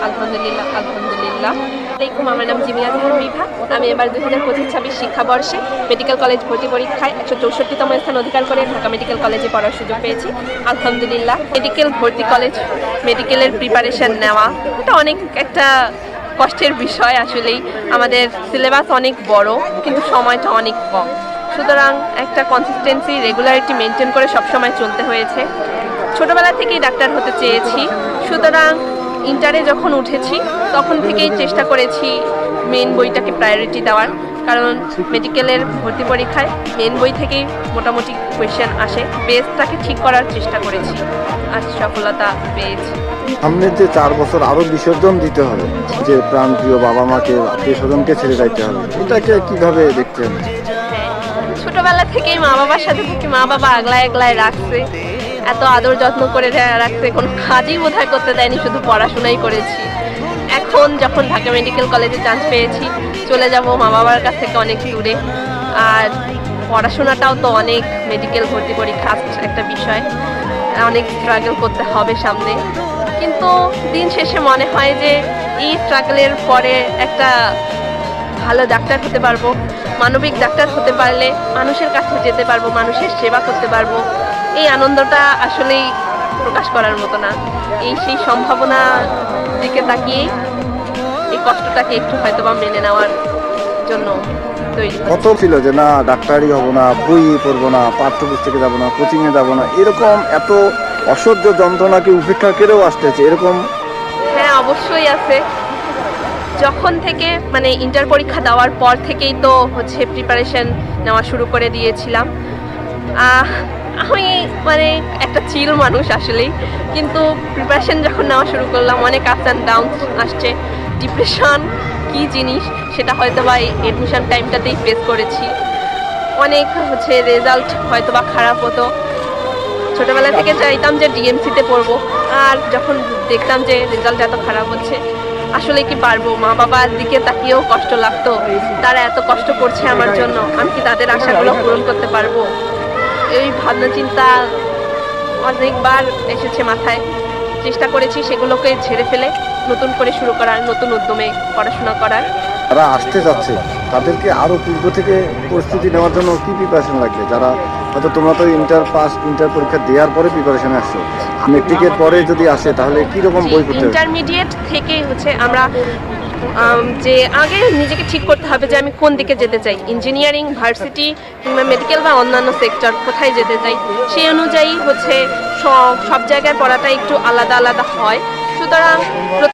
আলহামদুলিল্লাহ আলহামদুলিল্লাহ আলহামদুলিল্লাহ। আসসালামাইকুম, আমার নাম জিমিয়া জাহান বিভা। আমি এবার 2025-26 শিক্ষাবর্ষে মেডিকেল কলেজ ভর্তি পরীক্ষায় 164তম স্থান অধিকার করে ঢাকা মেডিকেল কলেজে পড়ার সুযোগ পেয়েছি আলহামদুলিল্লাহ। মেডিকেল ভর্তি কলেজ, মেডিকেলের প্রিপারেশন নেওয়া এটা অনেক একটা কষ্টের বিষয়। আসলেই আমাদের সিলেবাস অনেক বড় কিন্তু সময়টা অনেক কম, সুতরাং একটা কনসিস্টেন্সি রেগুলারিটি মেনটেন করে সবসময় চলতে হয়েছে। ছোটবেলা থেকেই ডাক্তার হতে চেয়েছি, সুতরাং ইন্টারে যখন উঠেছি তখন থেকেই চেষ্টা করেছি মেন বইটাকে প্রায়োরিটি দেওয়ার, কারণ মেডিকেলের ভর্তি পরীক্ষায় মেন বই থেকেই মোটামুটি কোয়েশ্চেন আসে। বেসটাকে ঠিক করার চেষ্টা করেছি আর সফলতা পেয়েছি। সামনে যে 4 বছর আরো বিসর্জন দিতে হবে, যে প্রাণপ্রিয় বাবা মাকে আত্মীয় স্বজনকে ছেড়ে যাইতে হবে, এটাকে কিভাবে দেখছেন? ছোটবেলা থেকেই মা বাবার সাথে থাকি, মা বাবা আগলায় আগলায় রাখছে, এত আদর যত্ন করে রাখছে, কোনো কাজই বোধহয় করতে দেয়নি, শুধু পড়াশোনাই করেছি। এখন যখন ঢাকা মেডিকেল কলেজে চান্স পেয়েছি, চলে যাব মা বাবার কাছ থেকে অনেক দূরে। আর পড়াশোনাটাও তো অনেক, মেডিকেল ভর্তি পরীক্ষা একটা বিষয়, অনেক স্ট্রাগল করতে হবে সামনে। কিন্তু দিন শেষে মনে হয় যে এই স্ট্রাগলের পরে একটা ভালো ডাক্তার হতে পারবো, মানবিক ডাক্তার হতে পারলে মানুষের কাছে যেতে পারবো, মানুষের সেবা করতে পারবো। এই আনন্দটা আসলেই প্রকাশ করার মতো না। সেই সম্ভাবনা দিকে তাকিয়ে এই কষ্টটাকে একটু হয়তোবা মেনে নেওয়ার জন্য তৈরি। কত ছিল যে না ডাক্তারই হব না, বই পড়বো না, পাঠ্যপুস্তকে যাবো না, কোচিংয়ে যাবো না, এরকম এত অসহ্য যন্ত্রণাকে উপেক্ষা করেও আসতেছে এরকম? হ্যাঁ, অবশ্যই আছে। যখন থেকে মানে ইন্টার পরীক্ষা দেওয়ার পর থেকেই তো প্রিপারেশন নেওয়া শুরু করে দিয়েছিলাম। আমি মানে একটা চিল মানুষ আসলেই, কিন্তু প্রিপারেশন যখন নেওয়া শুরু করলাম অনেক আপস অ্যান্ড ডাউনস আসছে। ডিপ্রেশন কী জিনিস সেটা হয়তো বা এডমিশন টাইমটাতেই ফেস করেছি। অনেক রেজাল্ট হয়তো বা খারাপ হতো। ছোটোবেলা থেকে চাইতাম যে ডিএমসিতে পড়বো, আর যখন দেখতাম যে রেজাল্ট এত খারাপ হচ্ছে, আসলে কি পারবো? মা বাবার দিকে তাকিয়েও কষ্ট লাগতো, তারা এত কষ্ট করছে আমার জন্য, আমি কি তাদের আশাগুলো পূরণ করতে পারবো? এই ভাবনা চিন্তা অনেকবার এসেছে মাথায়। চেষ্টা করেছি সেগুলোকে ছেড়ে ফেলে নতুন করে শুরু করার, নতুন উদ্যমে পড়াশোনা করার। যারা আসতে যাচ্ছে তাদেরকে আরো পূর্ব থেকে প্রস্তুতি নেওয়ার জন্য কি প্রিপারেশন লাগবে? যারা হয়তো তোমরা তো ইন্টার পরীক্ষা দেওয়ার পরে প্রিপারেশনে আসছো, মেট্রিকের পরে যদি আসে তাহলে কি রকম বই পড়তে হবে? ইন্টারমিডিয়েট থেকে আমরা যে আগে নিজেকে ঠিক করতে হবে যে আমি কোন দিকে যেতে চাই, ইঞ্জিনিয়ারিং, ভার্সিটি কিংবা মেডিকেল বা অন্যান্য সেক্টর, কোথায় যেতে চাই। সেই অনুযায়ী সব জায়গায় পড়াটা একটু আলাদা আলাদা হয়, সুতরাং